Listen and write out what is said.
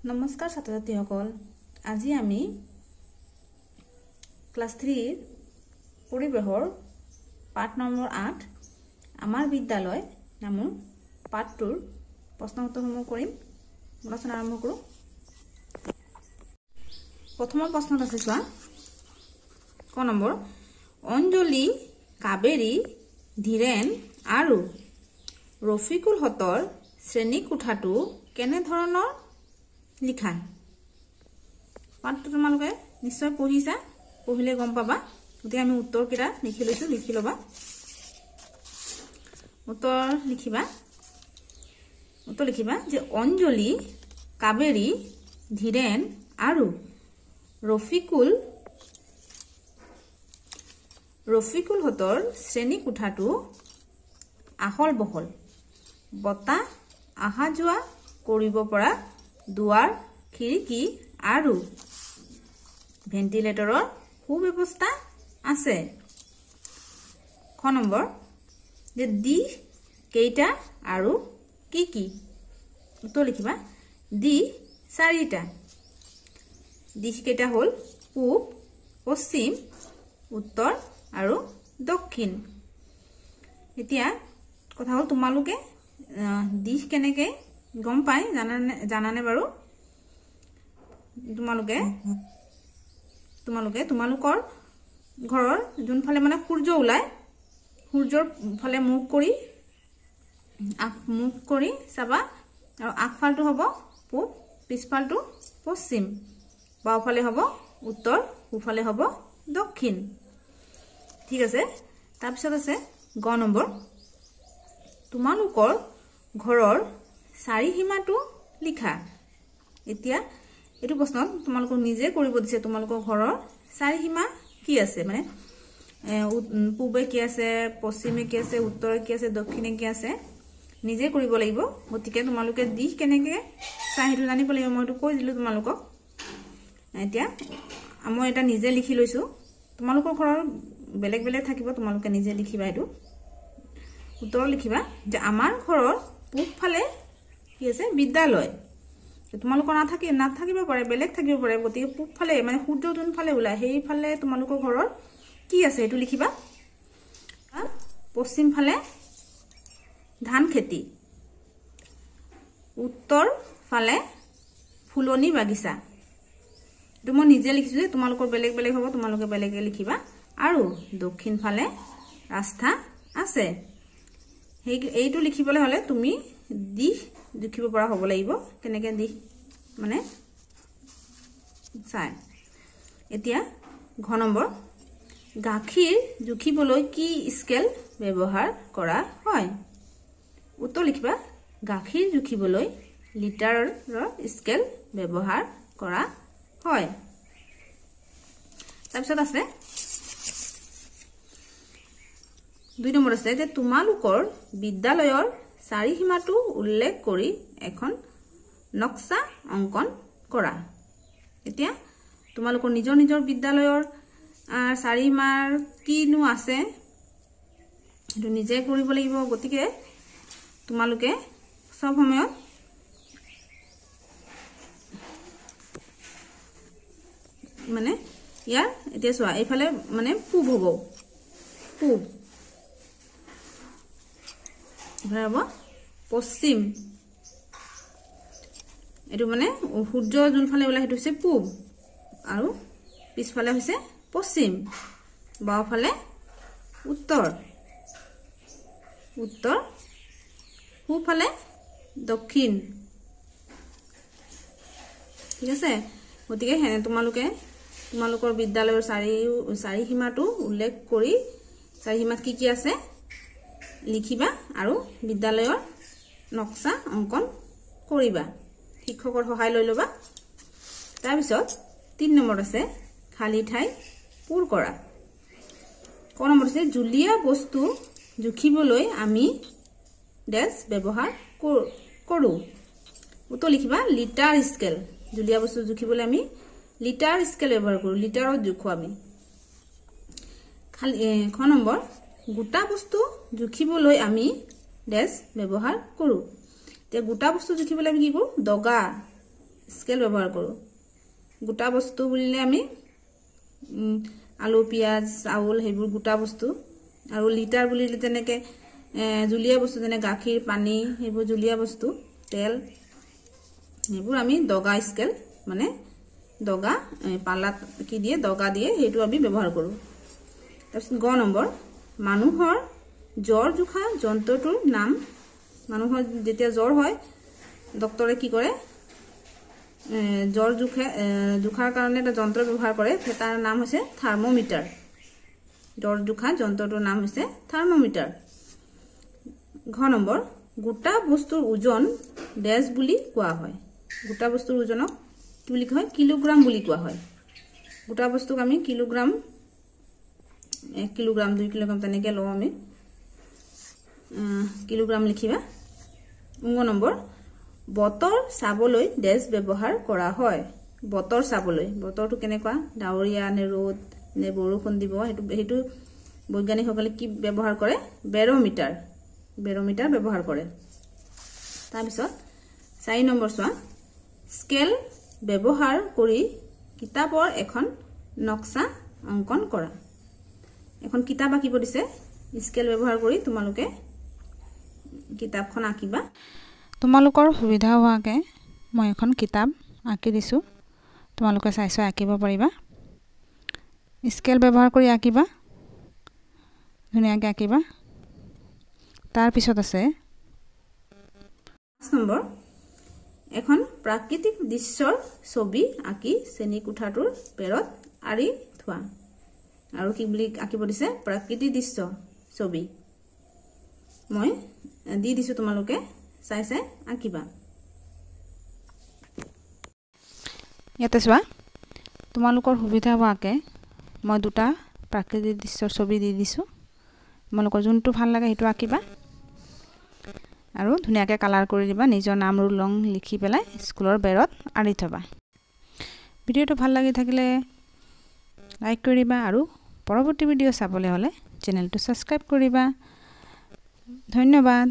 নমস্কাৰ ছাত্ৰ ছাত্ৰীসকল আজি আমি ক্লাস 3 পৰিবেশৰ পাঠ নম্বৰ 8 আমাৰ বিদ্যালয় নামৰ পাঠটোৰ প্ৰশ্ন উত্তৰসমূহ কৰিম আলোচনা আৰম্ভ কৰো প্ৰথম প্ৰশ্নটো আছে চোৱা ক নম্বৰ অঞ্জলি কাবেৰী ধীৰেন আৰু ৰফিকুল হতৰ শ্ৰেণী কোঠাটো কেনে ধৰণৰ লিখা পাঠটো তোমালোকে নিশ্চয় পঢ়িছা পঢ়িলে গম পাবা গতি আমি উত্তৰ কিটা লিখি লৈছো লিখি লবা উত্তৰ লিখিবা যে অঞ্জলি কাবেৰী ধীৰেন আৰু ৰফিকুল হতৰ শ্ৰেণী কোঠাটো আহল বহল বতা আহা যোৱা কৰিব পৰা দুৱাৰ খিৰিকী আৰু ভেন্টিলেটৰৰ সুব্যৱস্থা আছে খ নম্বৰ যে দিশ কেইটা আৰু কি কি উত্তৰ লিখিবা দিশ চাৰিটা দিশ কেইটা হ'ল পূব পশ্চিম উত্তৰ আৰু দক্ষিণ এতিয়া কথা হ'ল তোমালোকে দিশ কেনেকে গম পাই জানানে বাৰু তোমালোকৰ ঘৰৰ যোনফালে মানে সূৰ্য ওলাই সূৰ্যৰ ফালে মুখ কৰি চাবা আৰু আগফালটো হ'ব পূব পিছফালটো পশ্চিম বাওফালে হ'ব উত্তৰ সোঁফালে হ'ব দক্ষিণ ঠিক আছে তাৰপিছত আছে গ নম্বৰ তোমালোকৰ ঘৰৰ চাৰিসীমাটো লিখা এতিয়া এটো প্ৰশ্নত তোমালোকক নিজে কৰিব দিছে তোমালোকৰ ঘৰৰ চাৰিসীমা কি আছে মানে পূবে কি আছে পশ্চিমে কি আছে উত্তৰে কি আছে দক্ষিণে কি আছে নিজে কৰিব লাগিব গতিকে তোমালোকে দিশ কেনেকে চাই হেতু জানিব লাগিব মইটো কৈ দিলো তোমালোকক এতিয়া মই এটা নিজে লিখি লৈছো তোমালোকৰ ঘৰৰ বেলেগ বেলেগ থাকিব তোমালোকে নিজে লিখিবা এটো উত্তৰ লিখিবা যে আমাৰ ঘৰৰ পূব ফালে কি আছে বিদ্যালয় তোমালোকৰ নাথাকিব পাৰে বেলেগ থাকিব পাৰে গতিকে পূব ফালে মানে সূৰ্য যোন ফালে ওলাই সেই ফালে তোমালোকৰ ঘৰৰ কি আছে এটো লিখিবা পশ্চিম ফালে ধান খেতি উত্তৰ ফালে ফুলনি বাগিচা এটো মই নিজে লিখিছো যে তোমালোকৰ বেলেগ বেলেগ হ'ব তোমালোকে বেলেগে লিখিবা আৰু দক্ষিণ ফালে ৰাস্তা আছে এইটো লিখিবলৈ হলে তুমি দিশ লিখিব পৰা হ'ব লাগিব কেনেকে দিশ মানে চাই এতিয়া ঘ নম্বৰ গাখীৰ জুখিবলৈ কি স্কেল ব্যৱহাৰ কৰা হয় উত্তৰ লিখিবা গাখীৰ জুখিবলৈ লিটাৰৰ স্কেল ব্যৱহাৰ কৰা হয় তাৰপিছত আছে 2 নম্বৰ আছে যে তোমালোকৰ বিদ্যালয়ৰ চাৰিসীমাটো উল্লেখ কৰি এখন নক্সা অংকন কৰা এতিয়া তোমালোকৰ নিজৰ বিদ্যালয়ৰ চাৰিসীমাৰ কিনো আছে এটো নিজে কৰিব লাগিব গতিকে তোমালোকে সব সময়ত মানে ইয়াৰ এতিয়া চোৱা এইফালে মানে পূব হ'ব পূব পশ্চিম এটো মানে সূৰ্য যোনফালে ওলাই হেতু হৈছে পূব আৰু পিছফালে হৈছে পশ্চিম বাওফালে উত্তৰ সোঁফালে দক্ষিণ ঠিক আছে গতিকে হেনে তোমালোকৰ বিদ্যালয়ৰ চাৰিসীমাটো উল্লেখ কৰি চাৰিসীমাত কি আছে লিখিবা আৰু বিদ্যালয়ৰ নক্সা অংকন কৰিবা শিক্ষকৰ সহায় লৈ লবা তাৰপিছত 3 নম্বৰ আছে খালি ঠাই পূৰ কৰা ক নম্বৰ আছে জুলীয়া বস্তু জুখিবলৈ আমি ডেছ ব্যৱহাৰ কৰো উত্তৰ লিখিবা লিটাৰ স্কেল জুলীয়া বস্তু জুখিবলৈ আমি লিটাৰ স্কেল ব্যৱহাৰ কৰো লিটাৰত জুখো আমি খালি খ নম্বৰ গোটা বস্তু জুখিবলৈ আমি ডেছ ব্যৱহাৰ কৰো তে গোটা বস্তু জুখিবলৈ আমি কি কৰো দগা স্কেল ব্যৱহাৰ কৰোঁ গোটা বস্তু বুলিলে আমি আলু পিয়াজ চাউল সেইবোৰ গোটা বস্তু আৰু লিটাৰ বুলিলে তেনেকৈ জুলীয়া বস্তু যেনে গাখীৰ পানী সেইবোৰ জুলীয়া বস্তু তেল সেইবোৰ আমি দগা স্কেল মানে দগা পালাত কি দিয়ে দগা দিয়ে সেইটো আমি ব্যৱহাৰ কৰোঁ তাৰপিছত গ নম্বৰ মানুহৰ জ্বৰ জোখা যন্ত্ৰটোৰ নাম মানুহৰ যেতিয়া জ্বৰ হয় ডক্টৰে কি কৰে জ্বৰ জোখাৰ কাৰণে এটা যন্ত্ৰ ব্যৱহাৰ কৰে তাৰ নাম হৈছে থাৰ্মোমিটাৰ জ্বৰ জোখা যন্ত্ৰটোৰ নাম হৈছে থাৰ্মোমিটাৰ ঘ নম্বৰ গোটা বস্তুৰ ওজন ডেজ বুলি কোৱা হয় গোটা বস্তুৰ ওজনক কি বুলি কয় কিলোগ্ৰাম বুলি কোৱা হয় গোটা বস্তুক আমি কিলোগ্ৰাম 1 কিলোগ্ৰাম 2 কিলোগ্ৰাম তেনেকৈ লওঁ আমি কিলোগ্ৰাম লিখিবা ঙ নম্বৰ বতৰ চাবলৈ ডেজ ব্যৱহাৰ কৰা হয় বতৰ চাবলৈ বতৰটো কেনেকুৱা ডাৱৰীয়া নে ৰ'দ নে বৰষুণ দিব সেইটো বৈজ্ঞানিকসকলে কি ব্যৱহাৰ কৰে বেৰোমিটাৰ ব্যৱহাৰ কৰে তাৰপিছত 4 নম্বৰ চোৱা স্কেল ব্যৱহাৰ কৰি কিতাপৰ এখন নক্সা অংকন কৰা এখন কিতাপ আঁকিব দিছে স্কেল ব্যৱহাৰ কৰি তোমালোকে কিতাপখন আঁকিবা তোমালোকৰ সুবিধা হোৱাকে মই এখন কিতাপ আঁকি দিছোঁ তোমালোকে চাই আঁকিব পাৰিবা স্কেল ব্যৱহাৰ কৰি আঁকিবা ধুনীয়াকৈ আঁকিবা তাৰ পিছত আছে 5 নম্বৰ এখন প্ৰাকৃতিক দৃশ্যৰ ছবি আঁকি শ্ৰেণী কোঠাটোৰ বেৰত আঁৰি থোৱা আৰু কি বুলি আঁকিব দিছে প্ৰাকৃতিক দৃশ্য ছবি মই দি দিছোঁ তোমালোকে চাই আঁকিবা ইয়াতে চোৱা তোমালোকৰ সুবিধা হোৱাকে মই দুটা প্ৰাকৃতিক দৃশ্যৰ ছবি দি দিছোঁ তোমালোকৰ যোনটো ভাল লাগে সেইটো আঁকিবা আৰু ধুনীয়াকৈ কালাৰ কৰি দিবা নিজৰ নাম ৰোল ৰং লিখি পেলাই স্কুলৰ বেৰত আঁৰি থবা ভিডিঅ'টো ভাল লাগি থাকিলে লাইক কৰিবা আৰু পৰৱৰ্তী ভিডিঅ' চাবলৈ হ'লে চেনেলটো ছাবস্ক্ৰাইব কৰিবা ধন্যবাদ